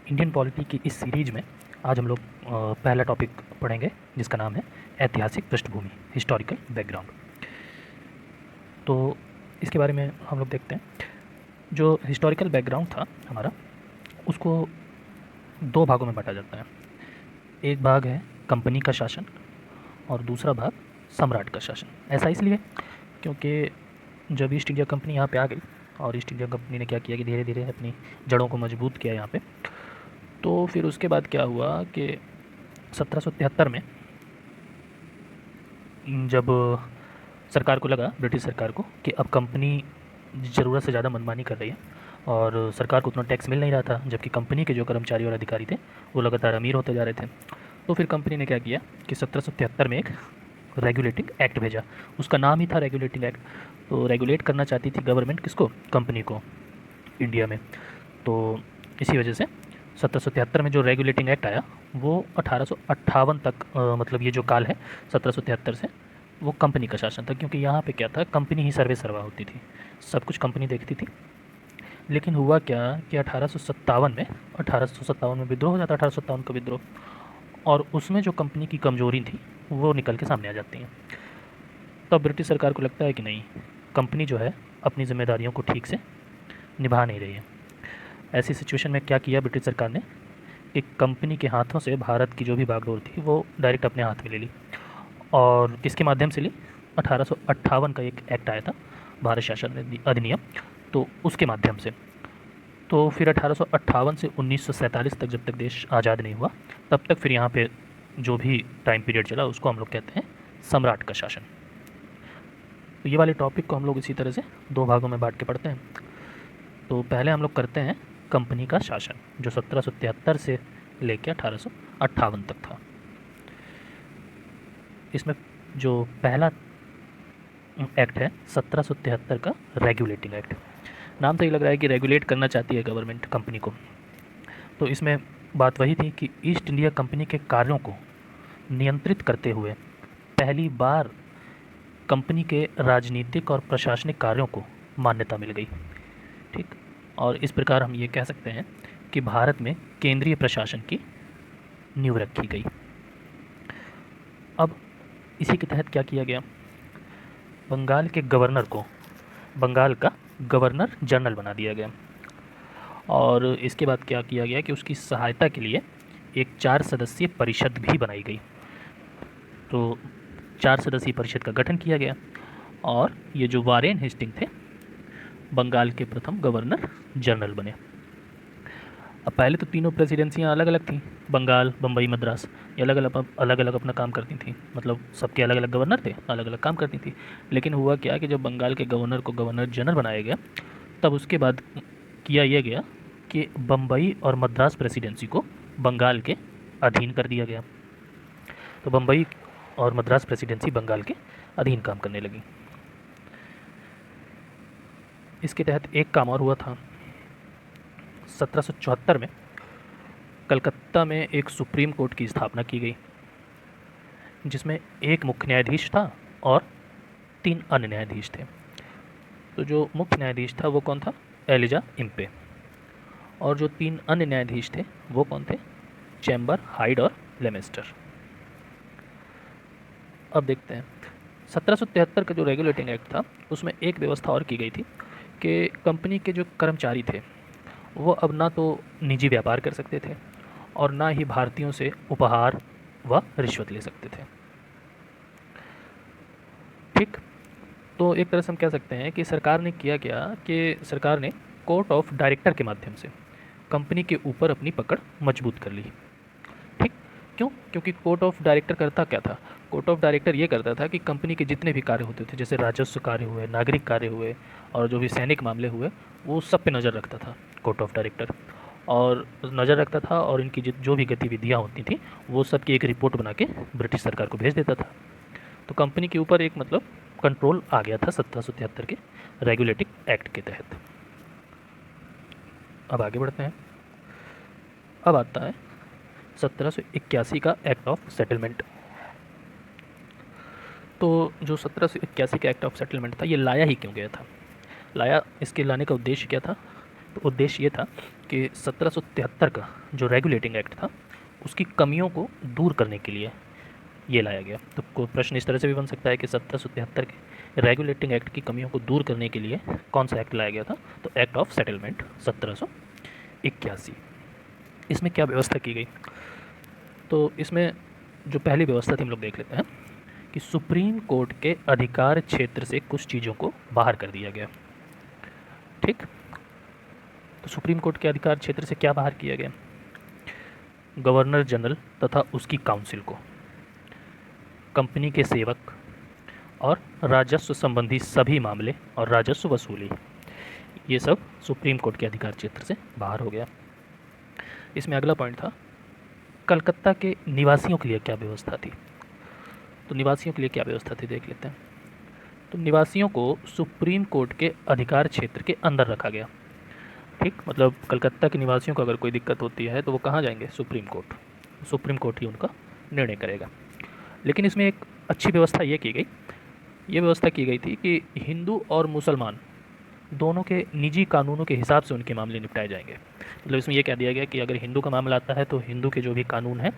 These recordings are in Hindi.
इंडियन पॉलिटी की इस सीरीज में आज हम लोग पहला टॉपिक पढ़ेंगे जिसका नाम है ऐतिहासिक पृष्ठभूमि, हिस्टोरिकल बैकग्राउंड। तो इसके बारे में हम लोग देखते हैं। जो हिस्टोरिकल बैकग्राउंड था हमारा, उसको दो भागों में बांटा जाता है। एक भाग है कंपनी का शासन और दूसरा भाग सम्राट का शासन। ऐसा इसलिए क्योंकि जब ईस्ट इंडिया कंपनी यहाँ पे आ गई और ईस्ट इंडिया कंपनी ने क्या किया कि धीरे धीरे अपनी जड़ों को मजबूत किया यहाँ पे, तो फिर उसके बाद क्या हुआ कि 1773 में जब सरकार को लगा, ब्रिटिश सरकार को, कि अब कंपनी ज़रूरत से ज़्यादा मनमानी कर रही है और सरकार को उतना टैक्स मिल नहीं रहा था, जबकि कंपनी के जो कर्मचारी और अधिकारी थे वो लगातार अमीर होते जा रहे थे। तो फिर कंपनी ने क्या किया कि 1773 में एक रेगुलेटिंग एक्ट भेजा। उसका नाम ही था रेगुलेटिंग एक्ट। तो रेगुलेट करना चाहती थी गवर्नमेंट किसको? कंपनी को, इंडिया में। तो इसी वजह से 1773 में जो रेगुलेटिंग एक्ट आया वो 1858 तक, मतलब ये जो काल है 1773 से, वो कंपनी का शासन था। क्योंकि यहाँ पे क्या था, कंपनी ही सर्वे सर्वा होती थी, सब कुछ कंपनी देखती थी। लेकिन हुआ क्या कि 1857 में विद्रोह हो जाता, 1857 का विद्रोह, और उसमें जो कंपनी की कमजोरी थी वो निकल के सामने आ जाती हैं। तब ब्रिटिश सरकार को लगता है कि नहीं, कंपनी जो है अपनी जिम्मेदारियों को ठीक से निभा नहीं रही है। ऐसी सिचुएशन में क्या किया ब्रिटिश सरकार ने कि कंपनी के हाथों से भारत की जो भी बागडोर थी वो डायरेक्ट अपने हाथ में ले ली। और किसके माध्यम से ली? 1858 का एक एक्ट आया था, भारत शासन अधिनियम, तो उसके माध्यम से। तो फिर 1858 से 1947 तक, जब तक देश आज़ाद नहीं हुआ, तब तक फिर यहाँ पे जो भी टाइम पीरियड चला उसको हम लोग कहते हैं सम्राट का शासन। तो ये वाले टॉपिक को हम लोग इसी तरह से दो भागों में बांट के पढ़ते हैं। तो पहले हम लोग करते हैं कंपनी का शासन, जो 1773 से लेकर 1858 तक था। इसमें जो पहला एक्ट है 1773 का रेगुलेटिंग एक्ट। नाम से ही लग रहा है कि रेगुलेट करना चाहती है गवर्नमेंट कंपनी को। तो इसमें बात वही थी कि ईस्ट इंडिया कंपनी के कार्यों को नियंत्रित करते हुए पहली बार कंपनी के राजनीतिक और प्रशासनिक कार्यों को मान्यता मिल गई। ठीक, और इस प्रकार हम ये कह सकते हैं कि भारत में केंद्रीय प्रशासन की नींव रखी गई। अब इसी के तहत क्या किया गया, बंगाल के गवर्नर को बंगाल का गवर्नर जनरल बना दिया गया। और इसके बाद क्या किया गया कि उसकी सहायता के लिए एक 4 सदस्यीय परिषद भी बनाई गई। तो 4 सदस्यीय परिषद का गठन किया गया और ये जो वारेन हेस्टिंग थे, बंगाल के प्रथम गवर्नर जनरल बने। अब पहले तो तीनों प्रेसिडेंसियाँ अलग अलग थीं, बंगाल, बम्बई, मद्रास, ये अलग अलग अपना काम करती थी। मतलब सबके अलग अलग गवर्नर थे, अलग अलग काम करती थी। लेकिन हुआ क्या कि जब बंगाल के गवर्नर को गवर्नर जनरल बनाया गया, तब उसके बाद किया यह गया कि बम्बई और मद्रास प्रेसिडेंसी को बंगाल के अधीन कर दिया गया। तो बम्बई और मद्रास प्रेसिडेंसी बंगाल के अधीन काम करने लगी। इसके तहत एक काम और हुआ था। 1774 में कलकत्ता में एक सुप्रीम कोर्ट की स्थापना की गई, जिसमें एक मुख्य न्यायाधीश था और 3 अन्य न्यायाधीश थे। तो जो मुख्य न्यायाधीश था वो कौन था? Elijah Impey. और जो 3 अन्य न्यायाधीश थे वो कौन थे? चैम्बर, हाइड और लेमेस्टर। अब देखते हैं 1773 का जो रेगुलेटिंग एक्ट था उसमें एक व्यवस्था और की गई थी कि कंपनी के जो कर्मचारी थे वो अब ना तो निजी व्यापार कर सकते थे और ना ही भारतीयों से उपहार व रिश्वत ले सकते थे। ठीक, तो एक तरह से हम कह सकते हैं कि सरकार ने किया क्या कि सरकार ने कोर्ट ऑफ डायरेक्टर के माध्यम से कंपनी के ऊपर अपनी पकड़ मजबूत कर ली। ठीक, क्यों? क्योंकि कोर्ट ऑफ डायरेक्टर करता क्या था? कोर्ट ऑफ डायरेक्टर ये करता था कि कंपनी के जितने भी कार्य होते थे, जैसे राजस्व कार्य हुए, नागरिक कार्य हुए और जो भी सैनिक मामले हुए, वो सब पे नज़र रखता था कोर्ट ऑफ डायरेक्टर। और नज़र रखता था और इनकी जो भी गतिविधियाँ होती थी वो सब की एक रिपोर्ट बना के ब्रिटिश सरकार को भेज देता था। तो कंपनी के ऊपर एक मतलब कंट्रोल आ गया था 1773 के रेगुलेटिंग एक्ट के तहत। अब आगे बढ़ते हैं। अब आता है 1781 का एक्ट ऑफ सेटलमेंट। तो जो 1781 का एक्ट ऑफ सेटलमेंट था, ये लाया ही क्यों गया था? लाया, इसके लाने का उद्देश्य क्या था? तो उद्देश्य ये था कि 1773 का जो रेगुलेटिंग एक्ट था उसकी कमियों को दूर करने के लिए ये लाया गया। तो कोई प्रश्न इस तरह से भी बन सकता है कि 1773 के रेगुलेटिंग एक्ट की कमियों को दूर करने के लिए कौन सा एक्ट लाया गया था? तो एक्ट ऑफ सेटलमेंट 1781। इसमें क्या व्यवस्था की गई? तो इसमें जो पहली व्यवस्था थी हम लोग देख लेते हैं कि सुप्रीम कोर्ट के अधिकार क्षेत्र से कुछ चीज़ों को बाहर कर दिया गया। ठीक, तो सुप्रीम कोर्ट के अधिकार क्षेत्र से क्या बाहर किया गया? गवर्नर जनरल तथा उसकी काउंसिल को, कंपनी के सेवक और राजस्व संबंधी सभी मामले और राजस्व वसूली, ये सब सुप्रीम कोर्ट के अधिकार क्षेत्र से बाहर हो गया। इसमें अगला पॉइंट था कलकत्ता के निवासियों के लिए क्या व्यवस्था थी। तो निवासियों के लिए क्या व्यवस्था थी देख लेते हैं। तो निवासियों को सुप्रीम कोर्ट के अधिकार क्षेत्र के अंदर रखा गया। ठीक, मतलब कलकत्ता के निवासियों को अगर कोई दिक्कत होती है तो वो कहाँ जाएंगे? Supreme court. सुप्रीम कोर्ट ही उनका निर्णय करेगा। लेकिन इसमें एक अच्छी व्यवस्था ये की गई, ये व्यवस्था की गई थी कि हिंदू और मुसलमान दोनों के निजी कानूनों के हिसाब से उनके मामले निपटाए जाएंगे। मतलब इसमें यह कह दिया गया कि अगर हिंदू का मामला आता है तो हिंदू के जो भी कानून है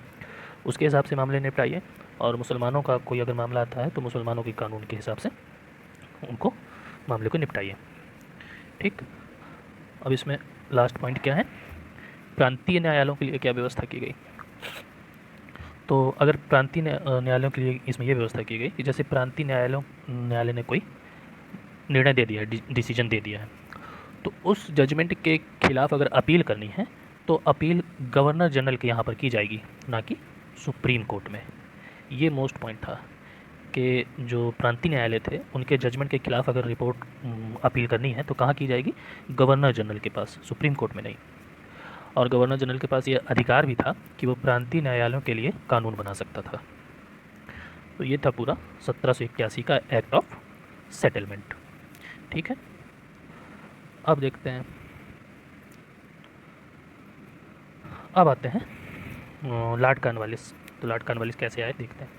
उसके हिसाब से मामले निपटाइए, और मुसलमानों का कोई अगर मामला आता है तो मुसलमानों के कानून के हिसाब से उनको मामले को निपटाइए। ठीक, अब इसमें लास्ट पॉइंट क्या है? प्रांतीय न्यायालयों के लिए क्या व्यवस्था की गई। तो अगर प्रांतीय न्यायालयों के लिए इसमें यह व्यवस्था की गई कि जैसे प्रांतीय न्यायालय ने कोई निर्णय दे दिया है, डिसीजन दे दिया है, तो उस जजमेंट के खिलाफ अगर अपील करनी है तो अपील गवर्नर जनरल के यहाँ पर की जाएगी, ना कि सुप्रीम कोर्ट में। ये मोस्ट पॉइंट था कि जो प्रांतीय न्यायालय थे उनके जजमेंट के खिलाफ अगर रिपोर्ट अपील करनी है तो कहाँ की जाएगी? गवर्नर जनरल के पास, सुप्रीम कोर्ट में नहीं। और गवर्नर जनरल के पास ये अधिकार भी था कि वो प्रांतीय न्यायालयों के लिए कानून बना सकता था। तो ये था पूरा 1781 का एक्ट ऑफ सेटलमेंट। ठीक है, अब देखते हैं, अब आते हैं लॉर्ड कॉर्नवालिस। तो लॉर्ड कॉर्नवालिस कैसे आए देखते हैं।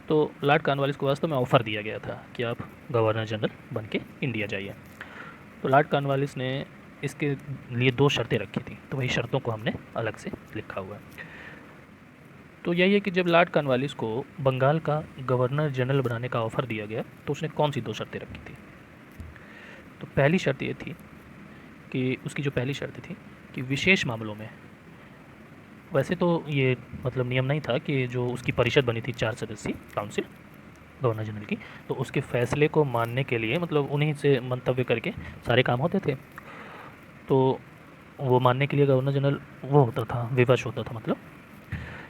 तो लॉर्ड कॉर्नवालिस को वास्तव में ऑफ़र दिया गया था कि आप गवर्नर जनरल बन के इंडिया जाइए। तो लॉर्ड कॉर्नवालिस ने इसके लिए 2 शर्तें रखी थी, तो वही शर्तों को हमने अलग से लिखा हुआ है। तो यही है कि जब लॉर्ड कॉर्नवालिस को बंगाल का गवर्नर जनरल बनाने का ऑफ़र दिया गया तो उसने कौन सी 2 शर्तें रखी थी। तो पहली शर्त ये थी कि उसकी जो पहली शर्त थी कि विशेष मामलों में, वैसे तो ये मतलब नियम नहीं था कि जो उसकी परिषद बनी थी 4 सदस्यीय काउंसिल गवर्नर जनरल की, तो उसके फैसले को मानने के लिए मतलब उन्हीं से मंतव्य करके सारे काम होते थे, तो वो मानने के लिए गवर्नर जनरल वो होता था, विवश होता था मतलब।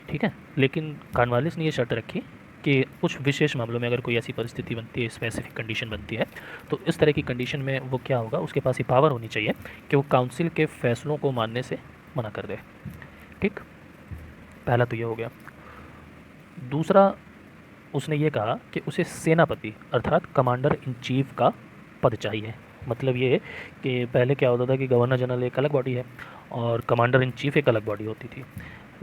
ठीक है, लेकिन कॉर्नवालिस ने ये शर्त रखी कि कुछ विशेष मामलों में अगर कोई ऐसी परिस्थिति बनती है, स्पेसिफिक कंडीशन बनती है, तो इस तरह की कंडीशन में वो क्या होगा, उसके पास ये पावर होनी चाहिए कि वो काउंसिल के फैसलों को मानने से मना कर दे। ठीक, पहला तो ये हो गया। दूसरा, उसने ये कहा कि उसे सेनापति अर्थात कमांडर इन चीफ का पद चाहिए। मतलब ये कि पहले क्या होता था कि गवर्नर जनरल एक अलग बॉडी है और कमांडर इन चीफ एक अलग बॉडी होती थी,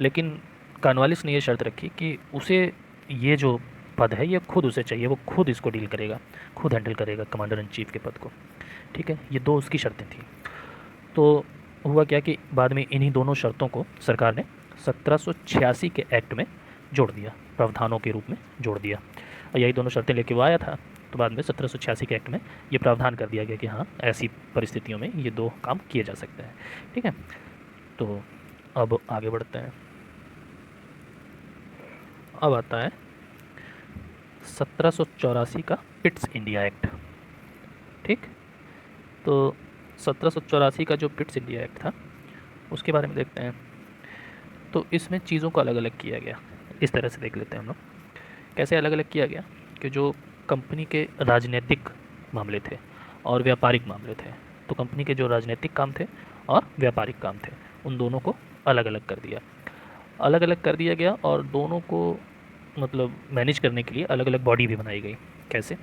लेकिन कॉर्नवालिस ने ये शर्त रखी कि उसे ये जो पद है ये खुद उसे चाहिए, वो खुद इसको डील करेगा, खुद हैंडल करेगा कमांडर इन चीफ के पद को। ठीक है, ये 2 उसकी शर्तें थी। तो हुआ क्या कि बाद में इन्हीं दोनों शर्तों को सरकार ने 1786 के एक्ट में जोड़ दिया, प्रावधानों के रूप में जोड़ दिया, और यही दोनों शर्तें लेके वो आया था। तो बाद में 1786 के एक्ट में ये प्रावधान कर दिया गया कि हाँ, ऐसी परिस्थितियों में ये 2 काम किए जा सकते हैं। ठीक है, तो अब आगे बढ़ते हैं। अब आता है 1784 का पिट्स इंडिया एक्ट। ठीक, तो 1784 का जो पिट्स इंडिया एक्ट था उसके बारे में देखते हैं। तो इसमें चीज़ों को अलग अलग किया गया, इस तरह से देख लेते हैं हम लोग। कैसे अलग अलग किया गया कि जो कंपनी के राजनीतिक मामले थे और व्यापारिक मामले थे, तो कंपनी के जो राजनीतिक काम थे और व्यापारिक काम थे उन दोनों को अलग अलग कर दिया, अलग अलग कर दिया गया, और दोनों को मतलब मैनेज करने के लिए अलग अलग बॉडी भी बनाई गई। कैसे?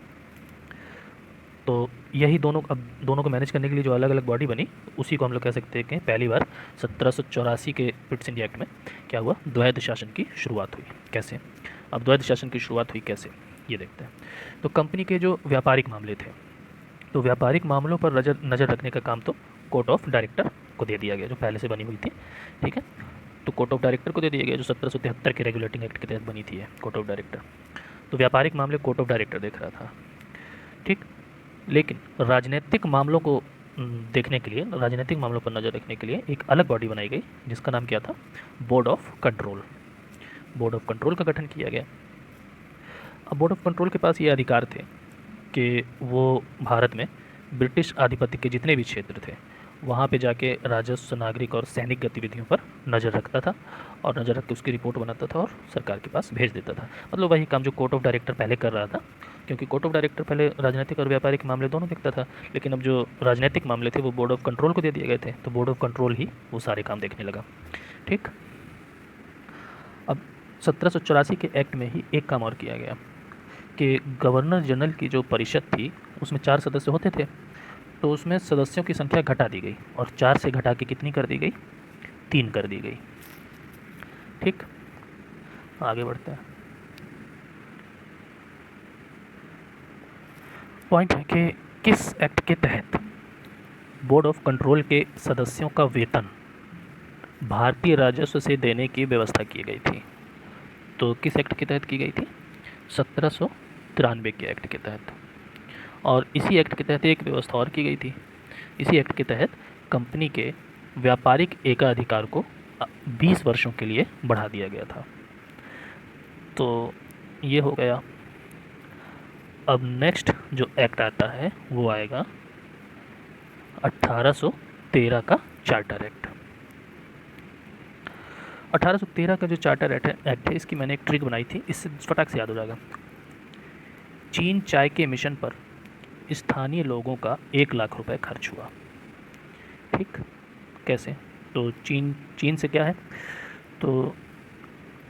तो यही दोनों, अब दोनों को मैनेज करने के लिए जो अलग अलग बॉडी बनी उसी को हम लोग कह सकते हैं कि पहली बार 1784 के पिट्स इंडिया एक्ट में क्या हुआ, द्वैध शासन की शुरुआत हुई। कैसे? अब द्वैध शासन की शुरुआत हुई कैसे, ये देखते हैं। तो कंपनी के जो व्यापारिक मामले थे, तो व्यापारिक मामलों पर नज़र रखने का काम तो कोर्ट ऑफ डायरेक्टर को दे दिया गया, जो पहले से बनी हुई थी। ठीक है, तो कोर्ट ऑफ डायरेक्टर को दे दिया गया, जो 1773 के रेगुलेटिंग एक्ट के तहत बनी थी कोर्ट ऑफ डायरेक्टर। तो व्यापारिक मामले कोर्ट ऑफ डायरेक्टर देख रहा था। ठीक, लेकिन राजनीतिक मामलों को देखने के लिए, राजनीतिक मामलों पर नज़र रखने के लिए एक अलग बॉडी बनाई गई, जिसका नाम क्या था, board of control. Board of control का गठन किया गया। अब बोर्ड ऑफ कंट्रोल के पास ये अधिकार थे कि वो भारत में ब्रिटिश आधिपत्य के जितने भी क्षेत्र थे वहाँ पे जाके राजस्व, नागरिक और सैनिक गतिविधियों पर नज़र रखता था, और नज़र रख के उसकी रिपोर्ट बनाता था और सरकार के पास भेज देता था। मतलब वही काम जो कोर्ट ऑफ डायरेक्टर पहले कर रहा था, क्योंकि कोर्ट ऑफ डायरेक्टर पहले राजनीतिक और व्यापारिक मामले दोनों देखता था, लेकिन अब जो राजनीतिक मामले थे वो बोर्ड ऑफ कंट्रोल को दे दिए गए थे, तो बोर्ड ऑफ कंट्रोल ही वो सारे काम देखने लगा। ठीक, अब 1784 के एक्ट में ही एक काम और किया गया कि गवर्नर जनरल की जो परिषद थी उसमें 4 सदस्य होते थे, तो उसमें सदस्यों की संख्या घटा दी गई और 4 से घटा के कितनी कर दी गई, 3 कर दी गई। ठीक, आगे बढ़ते हैं। पॉइंट है कि किस एक्ट के तहत बोर्ड ऑफ कंट्रोल के सदस्यों का वेतन भारतीय राजस्व से देने की व्यवस्था की गई थी। तो किस एक्ट के तहत की गई थी, 1793 के एक्ट के तहत। और इसी एक्ट के तहत एक व्यवस्था और की गई थी। इसी एक्ट के तहत कंपनी के व्यापारिक एकाधिकार को 20 वर्षों के लिए बढ़ा दिया गया था। तो ये हो गया। अब नेक्स्ट जो एक्ट आता है वो आएगा 1813 का चार्टर एक्ट। 1813 का जो चार्टर एक्ट है, इसकी मैंने एक ट्रिक बनाई थी, इससे फटाक से याद हो जाएगा। चीन चाय के मिशन पर स्थानीय लोगों का 1 लाख रुपए खर्च हुआ। ठीक, कैसे, तो चीन से क्या है, तो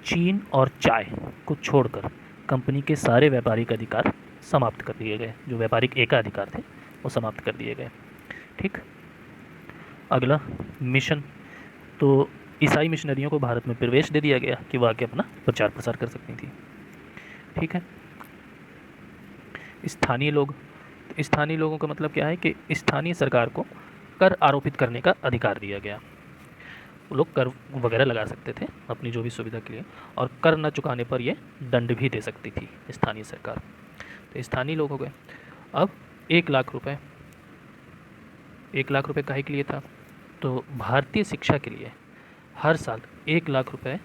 चीन और चाय को छोड़कर कंपनी के सारे व्यापारिक अधिकार समाप्त कर दिए गए, जो व्यापारिक एकाधिकार थे वो समाप्त कर दिए गए। ठीक, अगला मिशन, तो ईसाई मिशनरियों को भारत में प्रवेश दे दिया गया कि वह आके अपना प्रचार प्रसार कर सकती थी। ठीक है, स्थानीय लोग, स्थानीय लोगों का मतलब क्या है कि स्थानीय सरकार को कर आरोपित करने का अधिकार दिया गया। वो लोग कर वगैरह लगा सकते थे अपनी जो भी सुविधा के लिए, और कर न चुकाने पर ये दंड भी दे सकती थी स्थानीय सरकार। तो स्थानीय लोग हो गए। अब 1 लाख रुपए, 1 लाख रुपए काहे के लिए था, तो भारतीय शिक्षा के लिए हर साल 1 लाख रुपए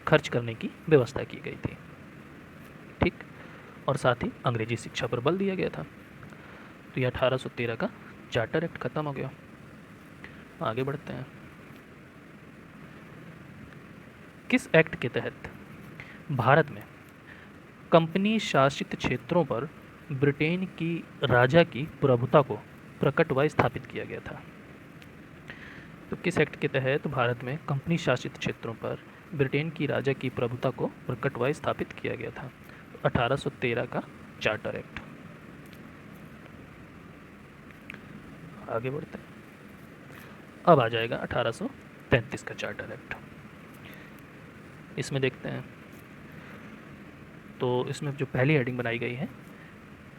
खर्च करने की व्यवस्था की गई थी। ठीक, और साथ ही अंग्रेजी शिक्षा पर बल दिया गया था। तो ये 1813 का चार्टर एक्ट खत्म हो गया। आगे बढ़ते हैं। किस एक्ट के तहत भारत में कंपनी शासित क्षेत्रों पर ब्रिटेन की राजा की प्रभुता को प्रकट व स्थापित किया गया था। तो किस एक्ट के तहत भारत में कंपनी शासित क्षेत्रों पर ब्रिटेन की राजा की प्रभुता को प्रकट व स्थापित किया गया था, 1813 का चार्टर एक्ट। आगे बढ़ते हैं। अब आ जाएगा 1833 का चार्टर एक्ट। इसमें देखते हैं, तो इसमें जो पहली हेडिंग बनाई गई है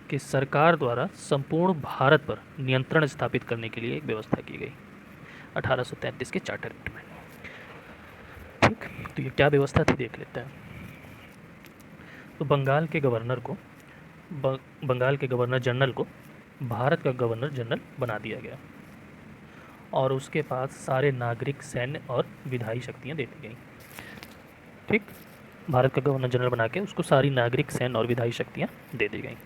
कि सरकार द्वारा संपूर्ण भारत पर नियंत्रण स्थापित करने के लिए एक व्यवस्था की गई 1833 के चार्टर एक्ट में। ठीक, तो ये क्या व्यवस्था थी देख लेते हैं। तो बंगाल के गवर्नर जनरल को भारत का गवर्नर जनरल बना दिया गया, और उसके पास सारे नागरिक, सैन्य और विधायी शक्तियाँ दे दी गई। ठीक, भारत का गवर्नर जनरल बना के उसको सारी नागरिक, सैन्य और विधायी शक्तियाँ दे दी गई।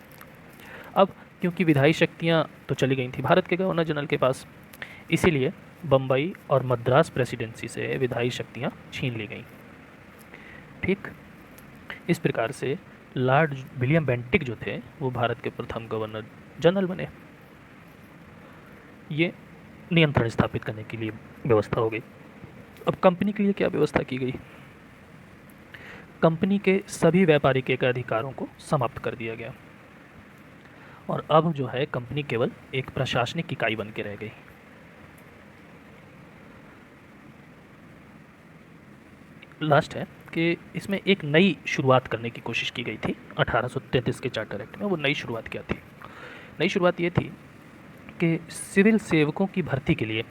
अब क्योंकि विधायी शक्तियाँ तो चली गई थी भारत के गवर्नर जनरल के पास, इसीलिए बम्बई और मद्रास प्रेसिडेंसी से विधायी शक्तियाँ छीन ली गई। ठीक, इस प्रकार से लॉर्ड विलियम बेंटिक जो थे वो भारत के प्रथम गवर्नर जनरल बने। ये नियंत्रण स्थापित करने के लिए व्यवस्था हो गई। अब कंपनी के लिए क्या व्यवस्था की गई, कंपनी के सभी व्यापारिक एकाधिकारों को समाप्त कर दिया गया, और अब जो है कंपनी केवल एक प्रशासनिक इकाई बन के रह गई। लास्ट है कि इसमें एक नई शुरुआत करने की कोशिश की गई थी 1833 के चार्टर एक्ट में। वो नई शुरुआत क्या थी, नई शुरुआत ये थी कि सिविल सेवकों की भर्ती के लिए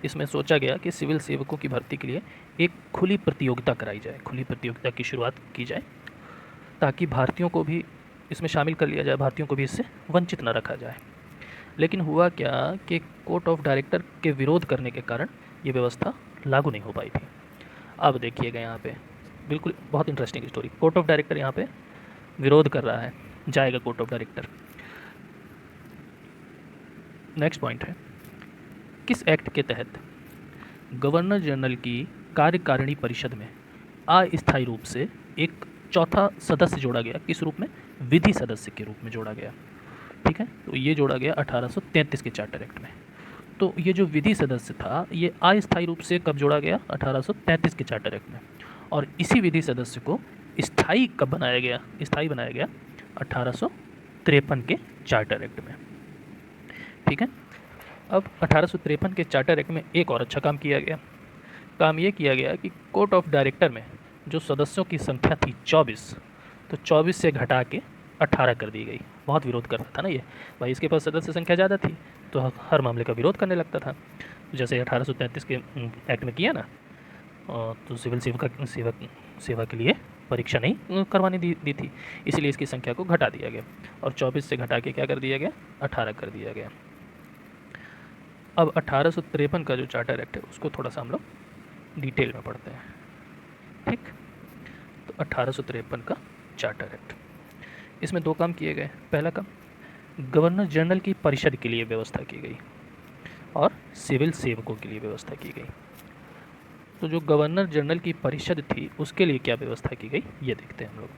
इसमें सोचा गया कि सिविल सेवकों की भर्ती के लिए एक खुली प्रतियोगिता कराई जाए, खुली प्रतियोगिता की शुरुआत की जाए ताकि भारतीयों को भी इसमें शामिल कर लिया जाए, भारतीयों को भी इससे वंचित न रखा जाए। लेकिन हुआ क्या कि कोर्ट ऑफ डायरेक्टर के विरोध करने के कारण ये व्यवस्था लागू नहीं हो पाई थी। अब देखिएगा यहाँ पे बिल्कुल बहुत interesting story. Court of director यहाँ पे विरोध कर रहा है, जाएगा court of director. Next point है, किस एक्ट के तहत गवर्नर जनरल की कार्यकारिणी परिषद में अस्थायी रूप से एक चौथा सदस्य जोड़ा गया? किस रूप में? विधि सदस्य के रूप में जोड़ा गया। ठीक है, तो ये जोड़ा गया 1833 के चार्टर एक्ट में। तो ये जो विधि सदस्य था ये अस्थायी रूप से कब जोड़ा गया? 1833 के चार्टर एक्ट में। और इसी विधि सदस्य को स्थायी कब बनाया गया? स्थायी बनाया गया 1853 के चार्टर एक्ट में। ठीक है, अब 1853 के चार्टर एक्ट में एक और अच्छा काम किया गया। काम ये किया गया कि कोर्ट ऑफ डायरेक्टर में जो सदस्यों की संख्या थी 24, तो 24 से घटा के 18 कर दी गई। बहुत विरोध करता था ना ये, भाई इसके पास सदस्य संख्या ज़्यादा थी तो हर मामले का विरोध करने लगता था। जैसे 1833 के एक्ट में किया ना, तो सिविल सेवा के लिए परीक्षा नहीं करवाने दी थी, इसलिए इसकी संख्या को घटा दिया गया और 24 से घटा के क्या कर दिया गया? 18 कर दिया गया। अब 1853 का जो चार्टर एक्ट है उसको थोड़ा सा हम लोग डिटेल में पढ़ते हैं। ठीक, तो 1853 का चार्टर एक्ट, इसमें दो काम किए गए। पहला काम, गवर्नर जनरल की परिषद के लिए व्यवस्था की गई और सिविल सेवकों के लिए व्यवस्था की गई। तो जो गवर्नर जनरल की परिषद थी उसके लिए क्या व्यवस्था की गई ये देखते हैं हम लोग।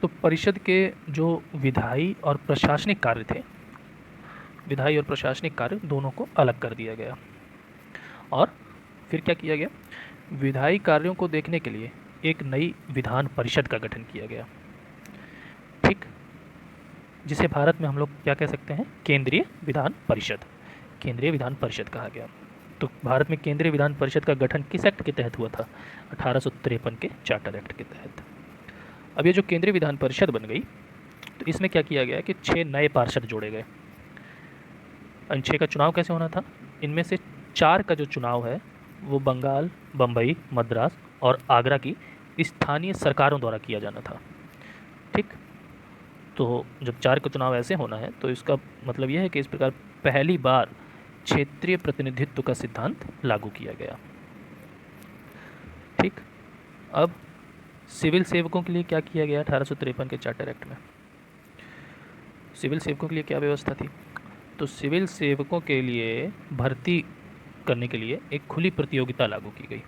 तो परिषद के जो विधायी और प्रशासनिक कार्य थे, विधायी और प्रशासनिक कार्य दोनों को अलग कर दिया गया। और फिर क्या किया गया? विधायी कार्यों को देखने के लिए एक नई विधान परिषद का गठन किया गया। ठीक, जिसे भारत में हम लोग क्या कह सकते हैं? केंद्रीय विधान परिषद। केंद्रीय विधान परिषद कहा गया। तो भारत में केंद्रीय विधान परिषद का गठन किस एक्ट के तहत हुआ था? 1853 के चार्टर एक्ट के तहत। अब ये जो केंद्रीय विधान परिषद बन गई तो इसमें क्या किया गया कि 6 नए पार्षद जोड़े गए। इन 6 का चुनाव कैसे होना था? इनमें से 4 का जो चुनाव है वो बंगाल, बम्बई, मद्रास और आगरा की स्थानीय सरकारों द्वारा किया जाना था। ठीक, तो जब 4 का चुनाव ऐसे होना है तो इसका मतलब यह है कि इस प्रकार पहली बार क्षेत्रीय प्रतिनिधित्व का सिद्धांत लागू किया गया। ठीक, अब सिविल सेवकों के लिए क्या किया गया? 1853 के चार्टर एक्ट में सिविल सेवकों के लिए क्या व्यवस्था थी? तो सिविल सेवकों के लिए भर्ती करने के लिए एक खुली प्रतियोगिता लागू की गई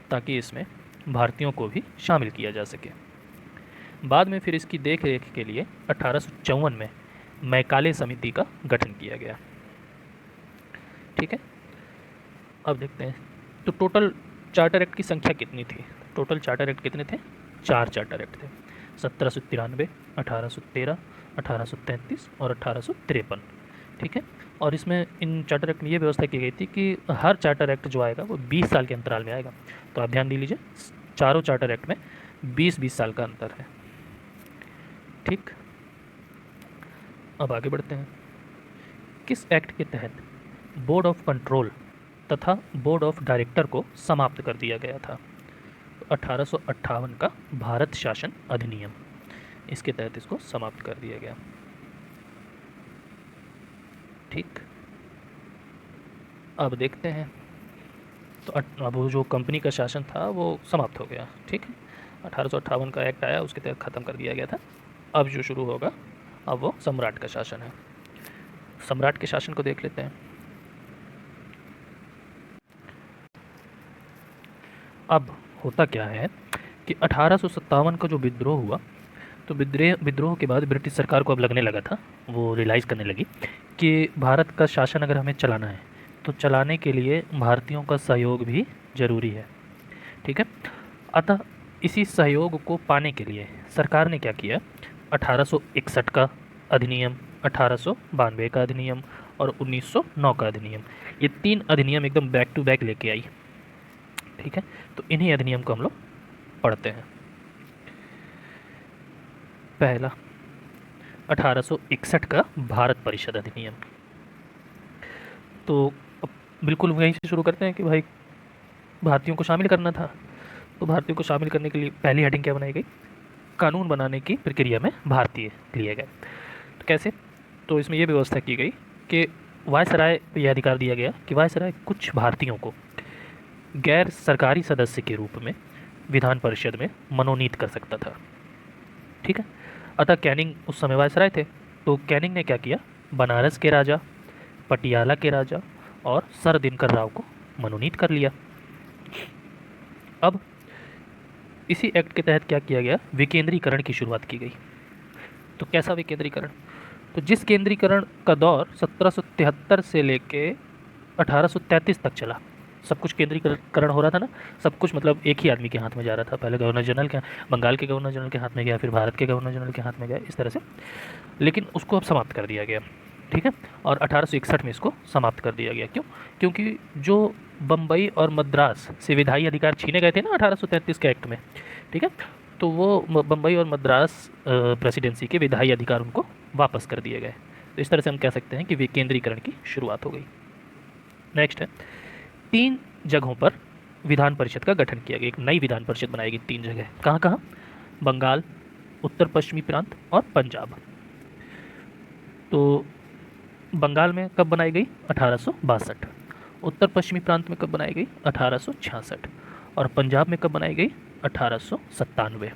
ताकि इसमें भारतीयों को भी शामिल किया जा सके। बाद में फिर इसकी देख रेख के लिए 1854 में मैकाले समिति का गठन किया गया। ठीक है, अब देखते हैं तो टोटल चार्टर एक्ट की संख्या कितनी थी? टोटल चार्टर एक्ट कितने थे? 4 चार्टर एक्ट थे, 1793, 1813, 1833 और 1853। ठीक है, और इसमें इन चार्टर एक्ट में ये व्यवस्था की गई थी कि हर चार्टर एक्ट जो आएगा वो 20 साल के अंतराल में आएगा। तो आप ध्यान दे लीजिए, चारों चार्टर एक्ट में 20-20 साल का अंतर है। ठीक, अब आगे बढ़ते हैं। किस एक्ट के तहत बोर्ड ऑफ कंट्रोल तथा बोर्ड ऑफ डायरेक्टर को समाप्त कर दिया गया था? 1858 का भारत शासन अधिनियम, इसके तहत इसको समाप्त कर दिया गया। ठीक, अब देखते हैं तो अब वो जो कंपनी का शासन था वो समाप्त हो गया। ठीक है, 1858 का एक्ट आया, उसके तहत ख़त्म कर दिया गया था। अब जो शुरू होगा अब वो सम्राट का शासन है। सम्राट के शासन को देख लेते हैं। अब होता क्या है कि 1857 का जो विद्रोह हुआ, तो विद्रोह के बाद ब्रिटिश सरकार को अब लगने लगा था, वो रियलाइज़ करने लगी कि भारत का शासन अगर हमें चलाना है तो चलाने के लिए भारतीयों का सहयोग भी ज़रूरी है। ठीक है, अतः इसी सहयोग को पाने के लिए सरकार ने क्या किया? 1861 का अधिनियम, 1892 का अधिनियम और 1909 का अधिनियम, ये 3 अधिनियम एकदम बैक टू बैक लेके आई। ठीक है, तो इन्हीं अधिनियम को हम लोग पढ़ते हैं। पहला 1861 का भारत परिषद अधिनियम। तो बिल्कुल वहीं से शुरू करते हैं कि भाई भारतीयों को शामिल करना था। तो भारतीयों को शामिल करने के लिए पहली हेडिंग क्या बनाई गई, कानून बनाने की प्रक्रिया में भारतीय लिए गए। तो कैसे, तो इसमें यह व्यवस्था की गई कि वायसराय को यह अधिकार दिया गया कि वायसराय कुछ भारतीयों को गैर सरकारी सदस्य के रूप में विधान परिषद में मनोनीत कर सकता था। ठीक है। अतः कैनिंग उस समय वायसराय थे, तो कैनिंग ने क्या किया, बनारस के राजा, पटियाला के राजा और सर दिनकर राव को मनोनीत कर लिया। अब इसी एक्ट के तहत क्या किया गया, विकेंद्रीकरण की शुरुआत की गई। तो कैसा विकेंद्रीकरण, तो जिस केंद्रीकरण का दौर 1773 से लेके 1833 तक चला, सब कुछ केंद्रीकरण हो रहा था ना, सब कुछ मतलब एक ही आदमी के हाथ में जा रहा था। पहले गवर्नर जनरल के, बंगाल के गवर्नर जनरल के हाथ में गया, फिर भारत के गवर्नर जनरल के हाथ में गया, इस तरह से। लेकिन उसको अब समाप्त कर दिया गया। ठीक है। और 1861 में इसको समाप्त कर दिया गया। क्यों, क्योंकि जो बम्बई और मद्रास से विधायी अधिकार छीने गए थे ना 1833 के एक्ट में, ठीक है, तो वो बम्बई और मद्रास प्रेसिडेंसी के विधायी अधिकार उनको वापस कर दिए गए। तो इस तरह से हम कह सकते हैं कि विकेंद्रीकरण की शुरुआत हो गई। नेक्स्ट है, 3 जगहों पर विधान परिषद का गठन किया गया। एक नई विधान परिषद बनाई गई 3 जगह। कहाँ कहाँ, बंगाल, उत्तर पश्चिमी प्रांत और पंजाब। तो बंगाल में कब बनाई गई, 1862। उत्तर पश्चिमी प्रांत में कब बनाई गई, 1866। और पंजाब में कब बनाई गई, 1897।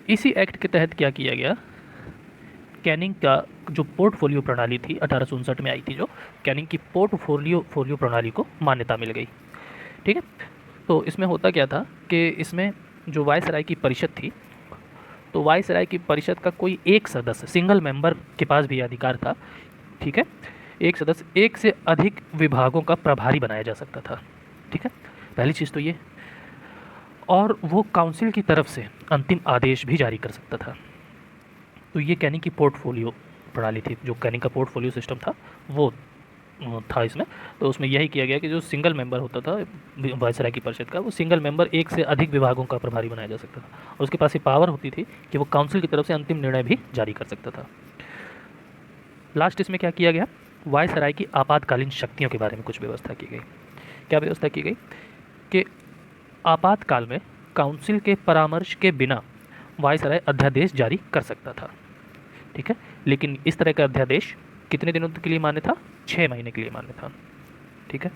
इसी एक्ट के तहत क्या किया गया, कैनिंग का जो पोर्टफोलियो प्रणाली थी 1859 में आई थी, जो कैनिंग की पोर्टफोलियो प्रणाली को मान्यता मिल गई। ठीक है। तो इसमें होता क्या था कि इसमें जो वायसराय की परिषद थी, तो वायसराय की परिषद का कोई एक सदस्य, सिंगल मेंबर के पास भी अधिकार था। ठीक है। एक सदस्य एक से अधिक विभागों का प्रभारी बनाया जा सकता था। ठीक है, पहली चीज़ तो ये। और वो काउंसिल की तरफ से अंतिम आदेश भी जारी कर सकता था। तो ये कैनिंग की पोर्टफोलियो प्रणाली थी, जो कैनिंग का पोर्टफोलियो सिस्टम था वो था इसमें। तो उसमें यही किया गया कि जो सिंगल मेंबर होता था वायसराय की परिषद का, वो सिंगल मेंबर एक से अधिक विभागों का प्रभारी बनाया जा सकता था। और उसके पास ये पावर होती थी कि वो काउंसिल की तरफ से अंतिम निर्णय भी जारी कर सकता था। लास्ट इसमें क्या किया गया, वायसराय की आपातकालीन शक्तियों के बारे में कुछ व्यवस्था की गई। क्या व्यवस्था की गई कि आपातकाल में काउंसिल के परामर्श के बिना वायसराय अध्यादेश जारी कर सकता था। ठीक है, लेकिन इस तरह का अध्यादेश कितने दिनों के लिए मान्य था, 6 महीने के लिए मान्य था। ठीक है।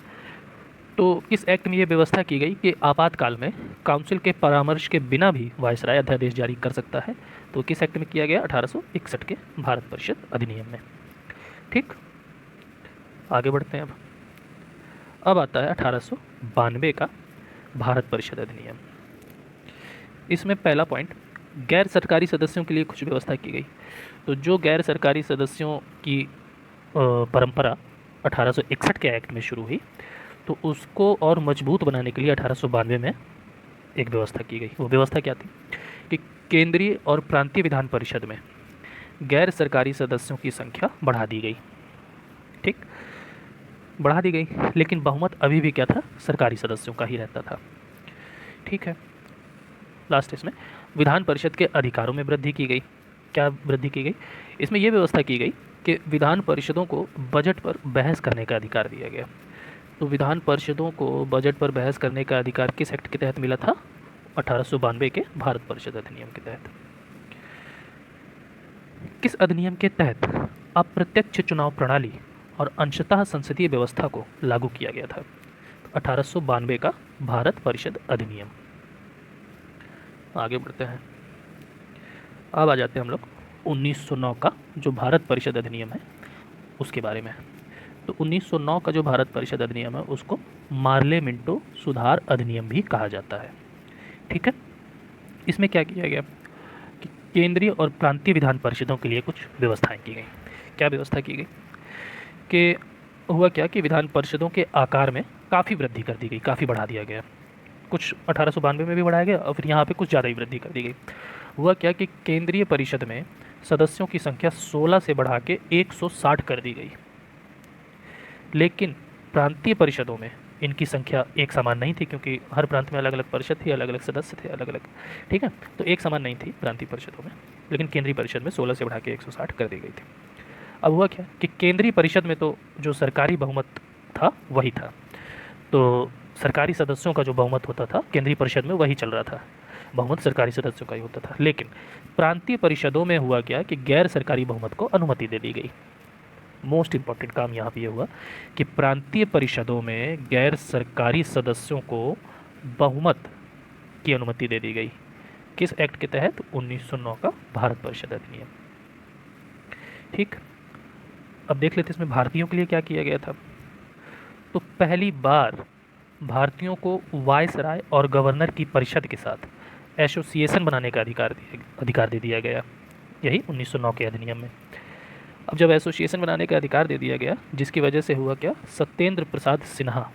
तो इस एक्ट में ये व्यवस्था की गई कि आपातकाल में काउंसिल के परामर्श के बिना भी वायसराय अध्यादेश जारी कर सकता है। तो किस एक्ट में किया गया, 1861 के भारत परिषद अधिनियम में। ठीक, आगे बढ़ते हैं। अब आता है 1892 का भारत परिषद अधिनियम। इसमें पहला पॉइंट, गैर सरकारी सदस्यों के लिए कुछ व्यवस्था की गई। तो जो गैर सरकारी सदस्यों की परंपरा 1861 के एक्ट में शुरू हुई, तो उसको और मजबूत बनाने के लिए 1892 में एक व्यवस्था की गई। वो व्यवस्था क्या थी कि केंद्रीय और प्रांतीय विधान परिषद में गैर सरकारी सदस्यों की संख्या बढ़ा दी गई। ठीक, बढ़ा दी गई, लेकिन बहुमत अभी भी क्या था, सरकारी सदस्यों का ही रहता था। ठीक है। लास्ट इसमें विधान परिषद के अधिकारों में वृद्धि की गई। क्या वृद्धि की गई, इसमें यह व्यवस्था की गई कि विधान परिषदों को बजट पर बहस करने का अधिकार दिया गया। तो विधान परिषदों को बजट पर बहस करने का अधिकार किस एक्ट के तहत मिला था, 1892 के भारत परिषद अधिनियम के तहत। किस अधिनियम के तहत अप्रत्यक्ष चुनाव प्रणाली और अंशतः संसदीय व्यवस्था को लागू किया गया था, 1892 का भारत परिषद अधिनियम। आगे बढ़ते हैं। अब आ जाते हैं हम लोग 1909 का जो भारत परिषद अधिनियम है उसके बारे में। तो 1909 का जो भारत परिषद अधिनियम है उसको मार्ले मिंटो सुधार अधिनियम भी कहा जाता है। ठीक है। इसमें क्या किया गया कि केंद्रीय और प्रांतीय विधान परिषदों के लिए कुछ व्यवस्थाएं की गई। क्या व्यवस्था की गई कि हुआ क्या कि विधान परिषदों के आकार में काफ़ी वृद्धि कर दी गई, काफ़ी बढ़ा दिया गया। कुछ 1892 में भी बढ़ाया गया और फिर यहाँ पे कुछ ज़्यादा ही वृद्धि कर दी गई। हुआ क्या कि केंद्रीय परिषद में सदस्यों की संख्या 16 से बढ़ा के 160 कर दी गई, लेकिन प्रांतीय परिषदों में इनकी संख्या एक समान नहीं थी, क्योंकि हर प्रांत में अलग अलग परिषद थी, अलग अलग सदस्य थे, अलग अलग। ठीक है, तो एक समान नहीं थी प्रांतीय परिषदों में, लेकिन केंद्रीय परिषद में 16 से बढ़ा के 160 कर दी गई थी। अब हुआ क्या कि केंद्रीय परिषद में तो जो सरकारी बहुमत था वही था। तो सरकारी सदस्यों का जो बहुमत होता था केंद्रीय परिषद में वही चल रहा था, बहुमत सरकारी सदस्यों का ही होता था। लेकिन प्रांतीय परिषदों में हुआ क्या कि गैर सरकारी बहुमत को अनुमति दे दी गई। मोस्ट इम्पॉर्टेंट काम यहाँ पे ये हुआ कि प्रांतीय परिषदों में गैर सरकारी सदस्यों को बहुमत की अनुमति दे दी गई। किस एक्ट के तहत? 1909 का भारत परिषद अधिनियम। ठीक, अब देख लेते हैं इसमें भारतीयों के लिए क्या किया गया था। तो पहली बार भारतीयों को वायसराय और गवर्नर की परिषद के साथ एसोसिएशन बनाने का अधिकार दे दिया गया, यही 1909 के अधिनियम में। अब जब एसोसिएशन बनाने का अधिकार दे दिया गया, जिसकी वजह से हुआ क्या, सत्येंद्र प्रसाद सिन्हा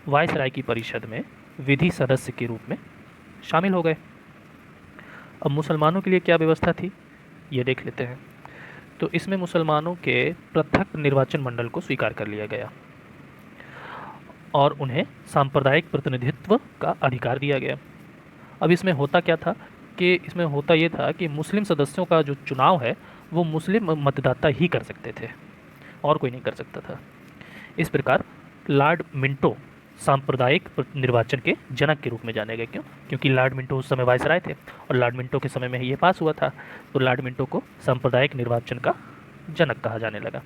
वायसराय की परिषद में विधि सदस्य के रूप में शामिल हो गए। अब मुसलमानों के लिए क्या व्यवस्था थी ये देख लेते हैं। तो इसमें मुसलमानों के पृथक निर्वाचन मंडल को स्वीकार कर लिया गया और उन्हें सांप्रदायिक प्रतिनिधित्व का अधिकार दिया गया। अब इसमें होता क्या था कि इसमें होता ये था कि मुस्लिम सदस्यों का जो चुनाव है वो मुस्लिम मतदाता ही कर सकते थे और कोई नहीं कर सकता था। इस प्रकार लॉर्ड मिंटो सांप्रदायिक निर्वाचन के जनक के रूप में जाने गए। क्यों? क्योंकि लॉर्ड मिंटो उस समय वायसराय थे और लॉर्ड मिंटो के समय में ये पास हुआ था, तो लॉर्ड मिंटो को सांप्रदायिक निर्वाचन का जनक कहा जाने लगा।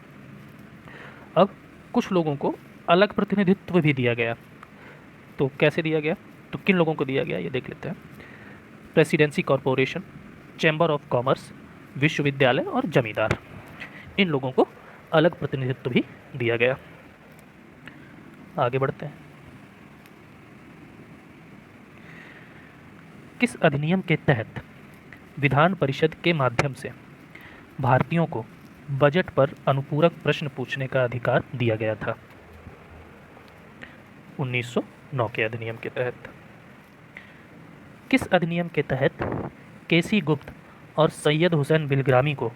अब कुछ लोगों को अलग प्रतिनिधित्व भी दिया गया। तो कैसे दिया गया? तो किन लोगों को दिया गया ये देख लेते हैं। Presidency corporation, chamber of commerce, विश्वविद्यालय और जमींदार, इन लोगों को अलग प्रतिनिधित्व भी दिया गया। आगे बढ़ते हैं। किस अधिनियम के तहत विधान परिषद के माध्यम से भारतीयों को बजट पर अनुपूरक प्रश्न पूछने का अधिकार दिया गया था? 1909 के अधिनियम के तहत। किस अधिनियम के तहत केसी गुप्त और सैयद हुसैन बिलग्रामी को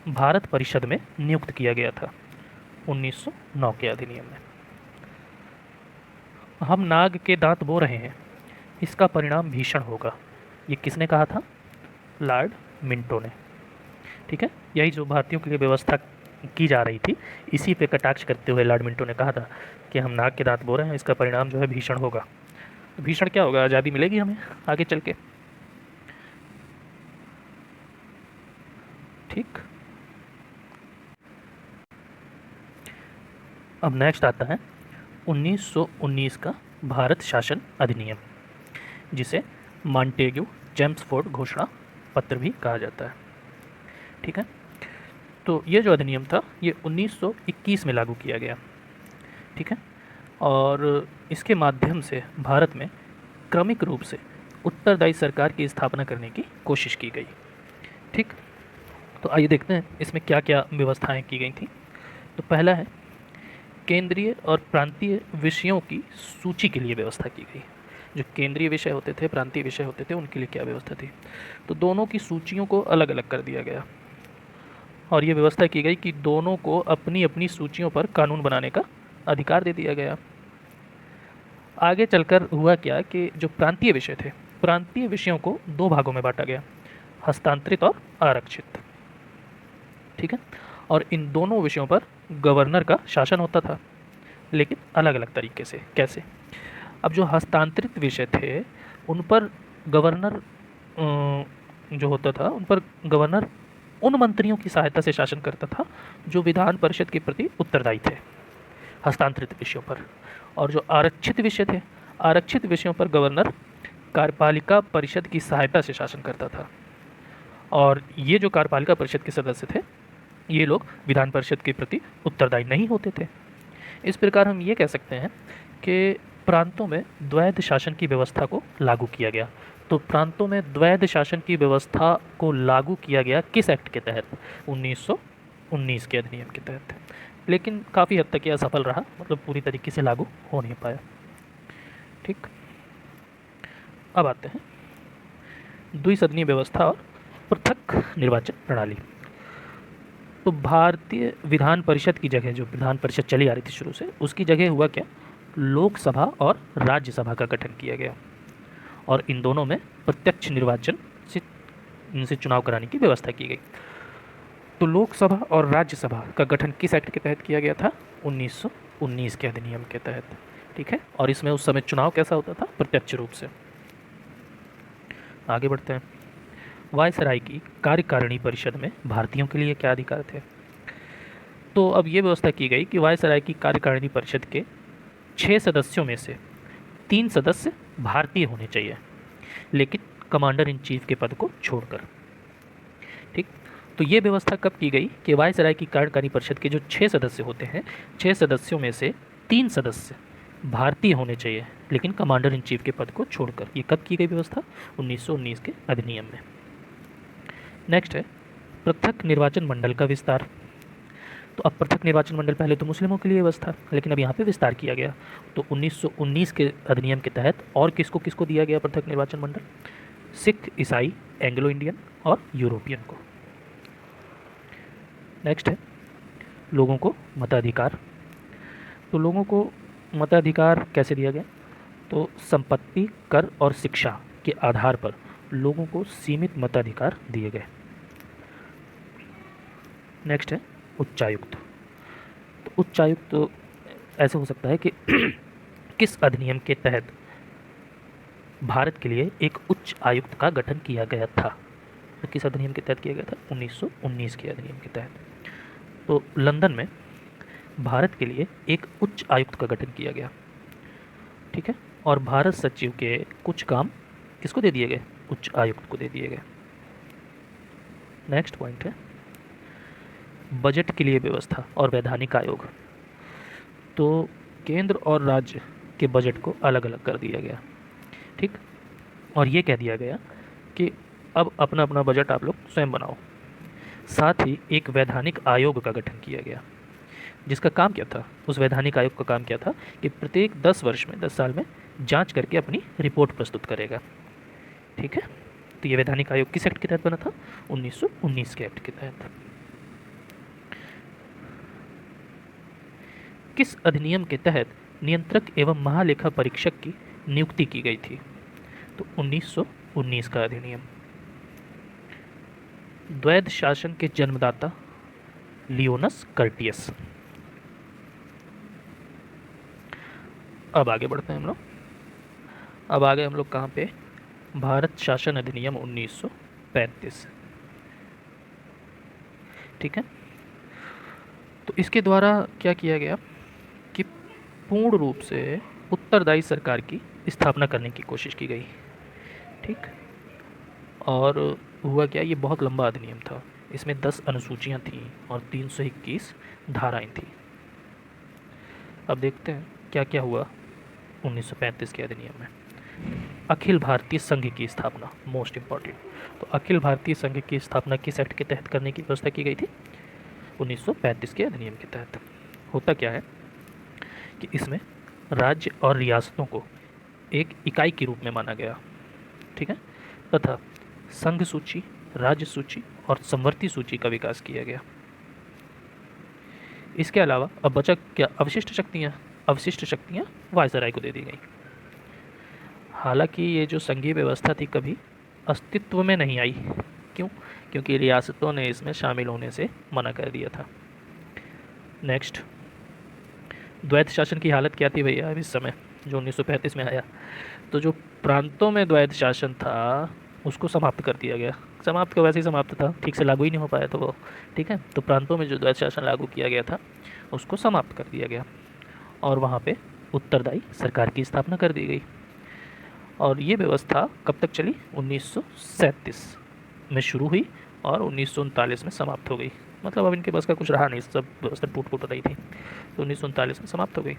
भारत परिषद में नियुक्त किया गया था? 1909 के अधिनियम में। हम नाग के दांत बो रहे हैं, इसका परिणाम भीषण होगा, ये किसने कहा था? लॉर्ड मिंटो ने। ठीक है, यही जो भारतीयों के लिए व्यवस्था की जा रही थी, इसी पे कटाक्ष करते हुए लॉर्ड मिंटो ने कहा था कि हम नाग के दांत बो रहे हैं, इसका परिणाम जो है भीषण होगा। भीषण क्या होगा? आज़ादी मिलेगी हमें आगे चल के। ठीक, अब नेक्स्ट आता है 1919 का भारत शासन अधिनियम, जिसे मॉन्टेग्यू चेम्सफोर्ड घोषणा पत्र भी कहा जाता है। ठीक है, तो ये जो अधिनियम था ये 1921 में लागू किया गया। ठीक है, और इसके माध्यम से भारत में क्रमिक रूप से उत्तरदायी सरकार की स्थापना करने की कोशिश की गई। ठीक, तो आइए देखते हैं इसमें क्या क्या व्यवस्थाएं की गई थी। तो पहला है केंद्रीय और प्रांतीय विषयों की सूची के लिए व्यवस्था की गई। जो केंद्रीय विषय होते थे, प्रांतीय विषय होते थे, उनके लिए क्या व्यवस्था थी? तो दोनों की सूचियों को अलग अलग कर दिया गया और ये व्यवस्था की गई कि दोनों को अपनी अपनी सूचियों पर कानून बनाने का अधिकार दे दिया गया। आगे चलकर हुआ क्या कि जो प्रांतीय विषय थे, प्रांतीय विषयों को दो भागों में बांटा गया, हस्तांतरित और आरक्षित। ठीक है, और इन दोनों विषयों पर गवर्नर का शासन होता था, लेकिन अलग अलग तरीके से। कैसे? अब जो हस्तांतरित विषय थे उन पर गवर्नर जो होता था, उन पर गवर्नर उन मंत्रियों की सहायता से शासन करता था जो विधान परिषद के प्रति उत्तरदायी थे हस्तांतरित विषयों पर। और जो आरक्षित विषय थे, आरक्षित विषयों पर गवर्नर कार्यपालिका परिषद की सहायता से शासन करता था। और ये जो कार्यपालिका परिषद के सदस्य थे, ये लोग विधान परिषद के प्रति उत्तरदायी नहीं होते थे। इस प्रकार हम ये कह सकते हैं कि प्रांतों में द्वैध शासन की व्यवस्था को लागू किया गया। तो प्रांतों में द्वैध शासन की व्यवस्था को लागू किया गया किस एक्ट के तहत? 1919 के अधिनियम के तहत। लेकिन काफ़ी हद तक यह असफल रहा, मतलब पूरी तरीके से लागू हो नहीं पाया। ठीक, अब आते हैं द्विसदनीय व्यवस्था और पृथक निर्वाचन प्रणाली। तो भारतीय विधान परिषद की जगह, जो विधान परिषद चली आ रही थी शुरू से, उसकी जगह हुआ क्या? लोकसभा और राज्यसभा का गठन किया गया और इन दोनों में प्रत्यक्ष निर्वाचन से इनसे चुनाव कराने की व्यवस्था की गई। तो लोकसभा और राज्यसभा का गठन किस एक्ट के तहत किया गया था? 1919 के अधिनियम के तहत। ठीक है, और इसमें उस समय चुनाव कैसा होता था? प्रत्यक्ष रूप से। आगे बढ़ते हैं। वायसराय की कार्यकारिणी परिषद में भारतीयों के लिए क्या अधिकार थे? तो अब ये व्यवस्था की गई कि वायसराय की कार्यकारिणी परिषद के 6 सदस्यों में से 3 सदस्य भारतीय होने चाहिए, लेकिन कमांडर इन चीफ के पद को छोड़कर। ठीक, तो ये व्यवस्था कब की गई कि वायसराय की कार्यकारिणी परिषद के जो 6 सदस्य होते हैं, 6 सदस्यों में से 3 सदस्य भारतीय होने चाहिए, लेकिन कमांडर इन चीफ के पद को छोड़कर। ये कब की गई व्यवस्था? 1919 के अधिनियम में। नेक्स्ट है पृथक निर्वाचन मंडल का विस्तार। तो अब पृथक निर्वाचन मंडल पहले तो मुस्लिमों के लिए व्यवस्था, लेकिन अब यहाँ पे विस्तार किया गया। तो 1919 के अधिनियम के तहत और किसको किसको दिया गया पृथक निर्वाचन मंडल? सिख, ईसाई, एंग्लो इंडियन और यूरोपियन को। नेक्स्ट है लोगों को मताधिकार। तो लोगों को मताधिकार कैसे दिया गया? तो संपत्ति, कर और शिक्षा के आधार पर लोगों को सीमित मताधिकार दिए गए। नेक्स्ट है उच्चायुक्त। तो उच्चायुक्त तो ऐसे हो सकता है कि किस अधिनियम के तहत भारत के लिए एक उच्च आयुक्त का गठन किया गया था? तो किस अधिनियम के तहत किया गया था? 1919 के अधिनियम के तहत। तो लंदन में भारत के लिए एक उच्च आयुक्त का गठन किया गया। ठीक है, और भारत सचिव के कुछ काम किसको दे दिए गए? उच्च आयुक्त को दे दिए गए। नेक्स्ट पॉइंट है बजट के लिए व्यवस्था और वैधानिक आयोग। तो केंद्र और राज्य के बजट को अलग अलग कर दिया गया। ठीक, और ये कह दिया गया कि अब अपना अपना बजट आप लोग स्वयं बनाओ। साथ ही एक वैधानिक आयोग का गठन किया गया, जिसका काम क्या था? उस वैधानिक आयोग का काम क्या था कि प्रत्येक 10 वर्ष में, 10 साल में जांच करके अपनी रिपोर्ट प्रस्तुत करेगा। ठीक है, तो ये वैधानिक आयोग किस एक्ट के तहत बना था? 1919 के एक्ट के तहत। किस अधिनियम के तहत नियंत्रक एवं महालेखा परीक्षक की नियुक्ति की गई थी? तो 1919 का अधिनियम। द्वैध शासन के जन्मदाता लियोनस कर्टियस। अब आगे बढ़ते हैं हम लोग। अब आगे हम लोग कहाँ पे? भारत शासन अधिनियम 1935। ठीक है, तो इसके द्वारा क्या किया गया कि पूर्ण रूप से उत्तरदायी सरकार की स्थापना करने की कोशिश की गई। ठीक, और हुआ क्या? ये बहुत लंबा अधिनियम था। इसमें 10 अनुसूचियाँ थीं और 321 धाराएं थीं। अब देखते हैं क्या क्या हुआ 1935 के अधिनियम में। अखिल भारतीय संघ की स्थापना, मोस्ट इम्पॉर्टेंट। तो अखिल भारतीय संघ की स्थापना किस एक्ट के तहत करने की व्यवस्था की गई थी? 1935 के अधिनियम के तहत। होता क्या है कि इसमें राज्य और रियासतों को एक इकाई के रूप में माना गया। ठीक है, तथा संघ सूची, राज्य सूची और समवर्ती सूची का विकास किया गया। इसके अलावा अब बचा क्या? अवशिष्ट शक्तियाँ। अवशिष्ट शक्तियाँ वायसराय को दे दी गई। हालांकि ये जो संघीय व्यवस्था थी कभी अस्तित्व में नहीं आई। क्यों? क्योंकि रियासतों ने इसमें शामिल होने से मना कर दिया था। नेक्स्ट, द्वैध शासन की हालत क्या थी भैया इस समय जो 1935 में आया? तो जो प्रांतों में द्वैध शासन था उसको समाप्त कर दिया गया। समाप्त को वैसे ही समाप्त था, ठीक से लागू ही नहीं हो पाया तो वो। ठीक है, तो प्रांतों में जो द्वैध शासन लागू किया गया था उसको समाप्त कर दिया गया और वहाँ पे उत्तरदायी सरकार की स्थापना कर दी गई। और ये व्यवस्था कब तक चली? 1937 में शुरू हुई और 1939 में समाप्त हो गई। मतलब अब इनके बस का कुछ रहा नहीं, सब व्यवस्था टूट फूट रही थी, तो 1939 में समाप्त हो गई।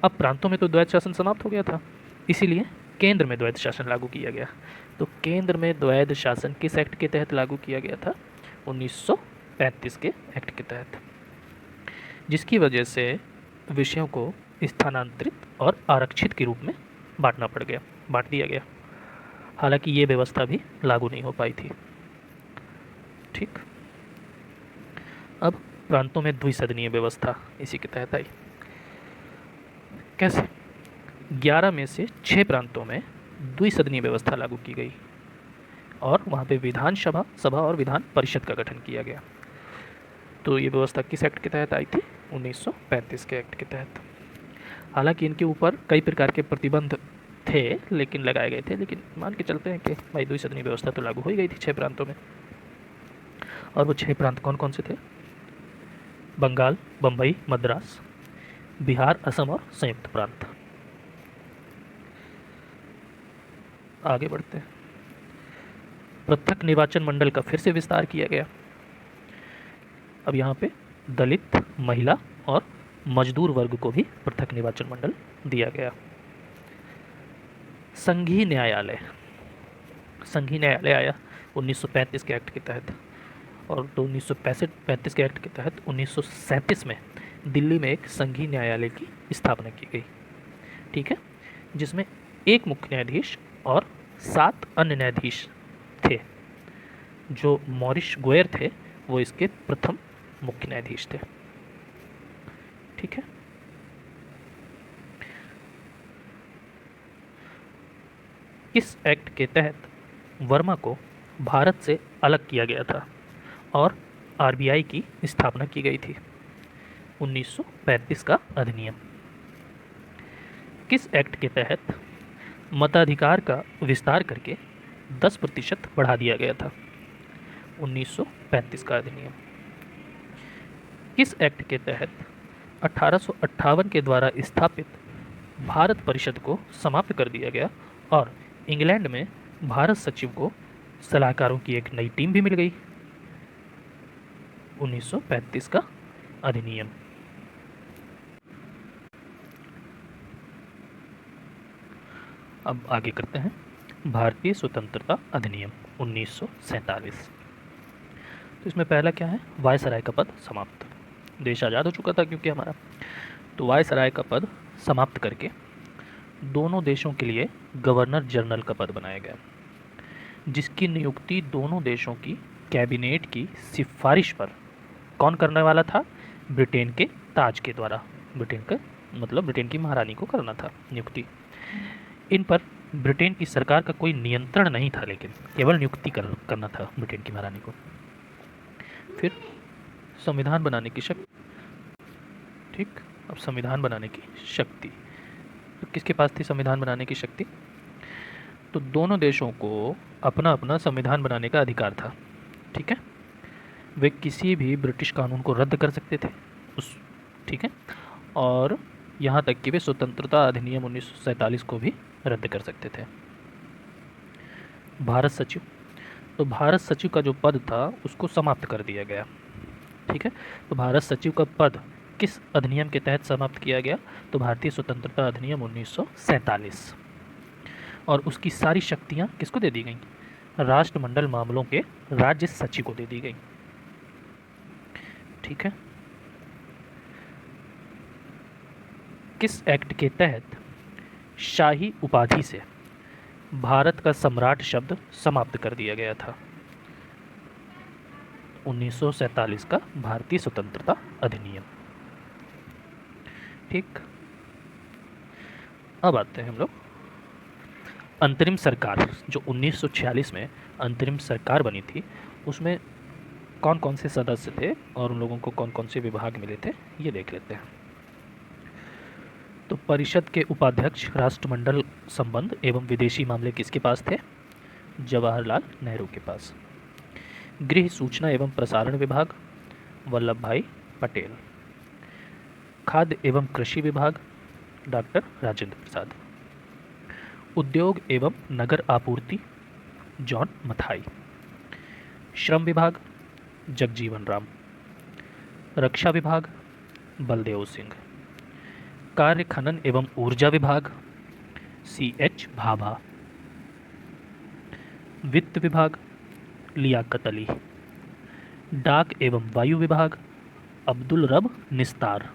अब प्रांतों में तो द्वैध शासन समाप्त हो गया था, इसीलिए केंद्र में द्वैध शासन लागू किया गया। तो केंद्र में द्वैध शासन किस एक्ट के तहत लागू किया गया था? 1935 के एक्ट के तहत, जिसकी वजह से विषयों को स्थानांतरित और आरक्षित के रूप में बांट दिया गया। हालांकि ये व्यवस्था भी लागू नहीं हो पाई थी। ठीक, अब प्रांतों में द्विसदनीय व्यवस्था इसी के तहत आई। कैसे? 11 में से 6 प्रांतों में द्विसदनीय व्यवस्था लागू की गई और वहाँ पे विधानसभा, सभा और विधान परिषद का गठन किया गया। तो ये व्यवस्था किस एक्ट के तहत आई थी? 1935 के एक्ट के तहत। हालांकि इनके ऊपर कई प्रकार के प्रतिबंध थे लेकिन लगाए गए थे, लेकिन मान के चलते हैं कि भाई द्विसदनीय व्यवस्था तो लागू हो ही गई थी 6 प्रांतों में। और वो 6 प्रांत कौन कौन से थे? बंगाल, बम्बई, मद्रास, बिहार, असम और संयुक्त प्रांत। आगे बढ़ते हैं। पृथक निर्वाचन मंडल का फिर से विस्तार किया गया। अब यहाँ पे दलित, महिला और मजदूर वर्ग को भी पृथक निर्वाचन मंडल दिया गया। संघीय न्यायालय आया 1935 के एक्ट के तहत, और तो 1935 के एक्ट के तहत 1937 में दिल्ली में एक संघीय न्यायालय की स्थापना की गई। ठीक है, जिसमें एक मुख्य न्यायाधीश और 7 अन्य न्यायाधीश थे। जो मॉरिस गोयर थे वो इसके प्रथम मुख्य न्यायाधीश थे। ठीक है, इस एक्ट के तहत वर्मा को भारत से अलग किया गया था और आरबीआई की स्थापना की गई थी। 1935 का अधिनियम। किस एक्ट के तहत मताधिकार का विस्तार करके 10% बढ़ा दिया गया था? 1935 का अधिनियम। किस एक्ट के तहत 1858 के द्वारा स्थापित भारत परिषद को समाप्त कर दिया गया और इंग्लैंड में भारत सचिव को सलाहकारों की एक नई टीम भी मिल गई? 1935 का अधिनियम। अब आगे करते हैं भारतीय स्वतंत्रता अधिनियम 1947। तो इसमें पहला क्या है? वायसराय का पद समाप्त। देश आज़ाद हो चुका था क्योंकि हमारा, तो वायसराय का पद समाप्त करके दोनों देशों के लिए गवर्नर जनरल का पद बनाया गया, जिसकी नियुक्ति दोनों देशों की कैबिनेट की सिफारिश पर कौन करने वाला था? ब्रिटेन के ताज के द्वारा। ब्रिटेन का मतलब ब्रिटेन की महारानी को करना था नियुक्ति। इन पर ब्रिटेन की सरकार का कोई नियंत्रण नहीं था, लेकिन केवल नियुक्ति करना था ब्रिटेन की महारानी को। फिर संविधान बनाने की शक्ति। ठीक, अब संविधान बनाने की शक्ति तो किसके पास थी? संविधान बनाने की शक्ति तो दोनों देशों को अपना अपना संविधान बनाने का अधिकार था। ठीक है, वे किसी भी ब्रिटिश कानून को रद्द कर सकते थे उस, ठीक है, और यहाँ तक कि वे स्वतंत्रता अधिनियम 1947 को भी रद्द कर सकते थे। भारत सचिव, तो भारत सचिव का जो पद था उसको समाप्त कर दिया गया। ठीक है, तो भारत सचिव का पद किस अधिनियम के तहत समाप्त किया गया? तो भारतीय स्वतंत्रता अधिनियम 1947। और उसकी सारी शक्तियाँ किसको दे दी गई? राष्ट्रमंडल मामलों के राज्य सचिव को दे दी गई। ठीक है, किस एक्ट के तहत शाही उपाधि से भारत का सम्राट शब्द समाप्त कर दिया गया था? 1947 का भारतीय स्वतंत्रता अधिनियम। ठीक, अब आते हैं हम लोग अंतरिम सरकार। जो 1946 में अंतरिम सरकार बनी थी उसमें कौन कौन से सदस्य थे और उन लोगों को कौन कौन से विभाग मिले थे, ये देख लेते हैं। तो परिषद के उपाध्यक्ष राष्ट्रमंडल संबंध एवं विदेशी मामले किसके पास थे? जवाहरलाल नेहरू के पास। गृह, सूचना एवं प्रसारण विभाग वल्लभ भाई पटेल। खाद्य एवं कृषि विभाग डॉक्टर राजेंद्र प्रसाद। उद्योग एवं नगर आपूर्ति जॉन मथाई। श्रम विभाग जगजीवन राम। रक्षा विभाग बलदेव सिंह। कार्य, खनन एवं ऊर्जा विभाग CH भाभा। वित्त विभाग लियाकत अली। डाक एवं वायु विभाग अब्दुल रब निस्तार।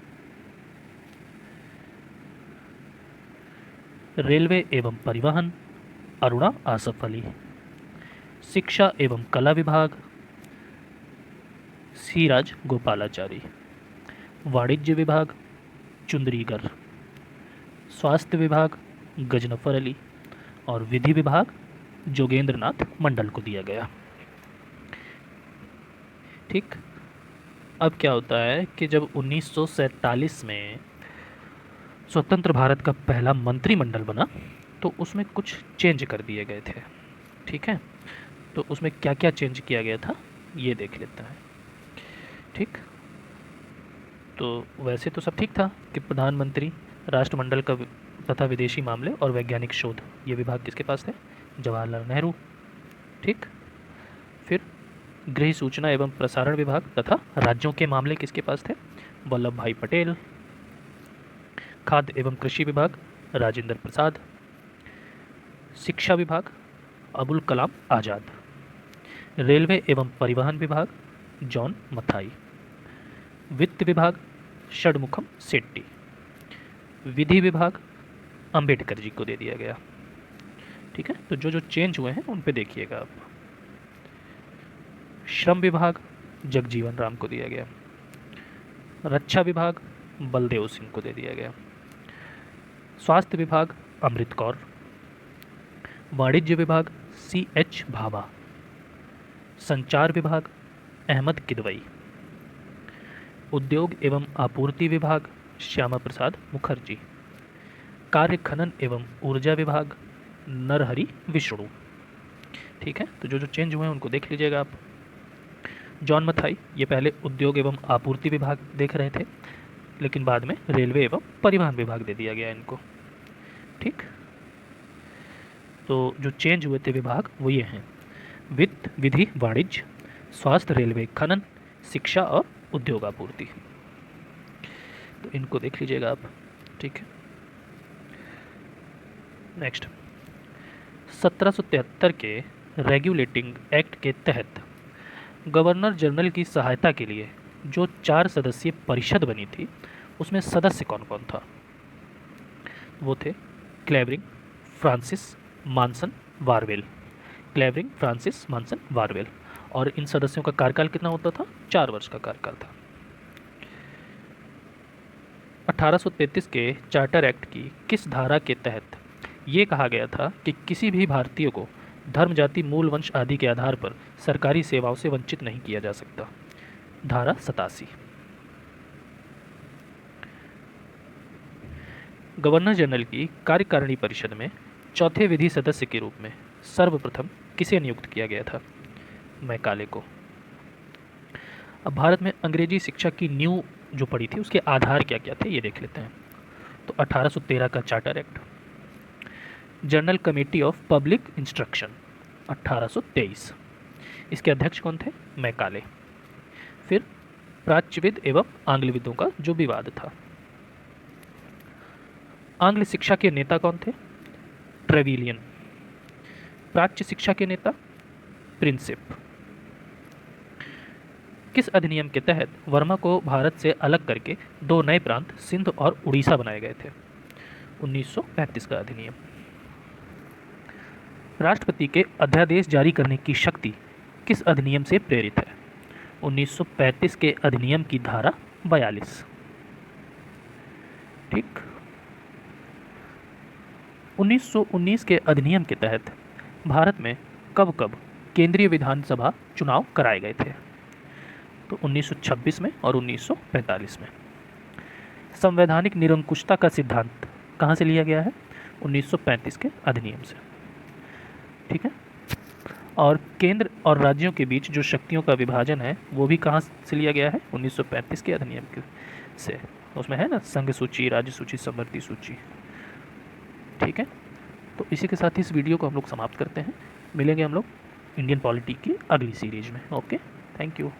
रेलवे एवं परिवहन अरुणा आसफ अली। शिक्षा एवं कला विभाग सीराज गोपालाचारी। वाणिज्य विभाग चुंदरीगर। स्वास्थ्य विभाग गजनफर अली और विधि विभाग जोगेंद्र नाथ मंडल को दिया गया। ठीक, अब क्या होता है कि जब 1947 में स्वतंत्र भारत का पहला मंत्रिमंडल बना तो उसमें कुछ चेंज कर दिए गए थे। ठीक है, तो उसमें क्या क्या चेंज किया गया था ये देख लेते हैं। ठीक, तो वैसे तो सब ठीक था कि प्रधानमंत्री, राष्ट्रमंडल का तथा विदेशी मामले और वैज्ञानिक शोध, ये विभाग किसके पास थे? जवाहरलाल नेहरू। ठीक, फिर गृह सूचना एवं प्रसारण विभाग तथा राज्यों के मामले किसके पास थे? वल्लभ भाई पटेल। खाद्य एवं कृषि विभाग राजेंद्र प्रसाद। शिक्षा विभाग अबुल कलाम आज़ाद। रेलवे एवं परिवहन विभाग जॉन मथाई। वित्त विभाग षडमुखम सेट्टी। विधि विभाग अंबेडकर जी को दे दिया गया। ठीक है, तो जो जो चेंज हुए हैं उन पे देखिएगा आप। श्रम विभाग जगजीवन राम को दिया गया। रक्षा विभाग बलदेव सिंह को दे दिया गया। स्वास्थ्य विभाग अमृत कौर। वाणिज्य विभाग CH भाभा। संचार विभाग अहमद किदवई। उद्योग एवं आपूर्ति विभाग श्यामा प्रसाद मुखर्जी। कार्य खनन एवं ऊर्जा विभाग नरहरि विष्णु। ठीक है, तो जो जो चेंज हुए हैं उनको देख लीजिएगा आप। जॉन मथाई ये पहले उद्योग एवं आपूर्ति विभाग देख रहे थे, लेकिन बाद में रेलवे एवं परिवहन विभाग दे दिया गया इनको। ठीक, तो जो चेंज हुए थे विभाग वो ये हैं: वित्त, विधि, वाणिज्य, स्वास्थ्य, रेलवे, खनन, शिक्षा और उद्योग आपूर्ति। तो इनको देख लीजिएगा आप। ठीक है, नेक्स्ट 1773 के रेगुलेटिंग एक्ट के तहत गवर्नर जनरल की सहायता के लिए जो 4 सदस्यीय परिषद बनी थी उसमें सदस्य कौन कौन था? वो थे क्लेवरिंग, फ्रांसिस, मानसन, वारवेल। क्लेवरिंग, फ्रांसिस, मानसन, वारवेल। और इन सदस्यों का कार्यकाल कितना होता था? 4 वर्ष का कार्यकाल था। 1833 के चार्टर एक्ट की किस धारा के तहत ये कहा गया था कि किसी भी भारतीय को धर्म, जाति, मूल वंश आदि के आधार पर सरकारी सेवाओं से वंचित नहीं किया जा सकता? धारा 87। गवर्नर जनरल की कार्यकारिणी परिषद में चौथे विधि सदस्य के रूप में सर्वप्रथम किसे नियुक्त किया गया था? मैकाले को। अब भारत में अंग्रेजी शिक्षा की नींव जो पड़ी थी उसके आधार क्या क्या थे ये देख लेते हैं। तो 1813 का charter act, general committee of public instruction 1823, इसके अध्यक्ष कौन थे? मैकाले। फिर प्राच्यविद एवं आंग्लविदों का जो विवाद था। आंग्ल शिक्षा के नेता कौन थे? ट्रेविलियन। प्राच्य शिक्षा के नेता प्रिंसिप। किस अधिनियम के तहत वर्मा को भारत से अलग करके 2 नए प्रांत सिंध और उड़ीसा बनाए गए थे? 1935 का अधिनियम। राष्ट्रपति के अध्यादेश जारी करने की शक्ति किस अधिनियम से प्रेरित है? 1935 के अधिनियम की धारा 42। ठीक, 1919 के अधिनियम के तहत भारत में कब कब केंद्रीय विधानसभा चुनाव कराए गए थे? तो 1926 में और 1945 में। संवैधानिक निरंकुशता का सिद्धांत कहाँ से लिया गया है? 1935 के अधिनियम से। ठीक है, और केंद्र और राज्यों के बीच जो शक्तियों का विभाजन है वो भी कहाँ से लिया गया है? 1935 के अधिनियम से। उसमें है ना संघ सूची, राज्य सूची, समवर्ती सूची। ठीक है, तो इसी के साथ ही इस वीडियो को हम लोग समाप्त करते हैं। मिलेंगे हम लोग इंडियन पॉलिटी की अगली सीरीज में। Okay, thank you.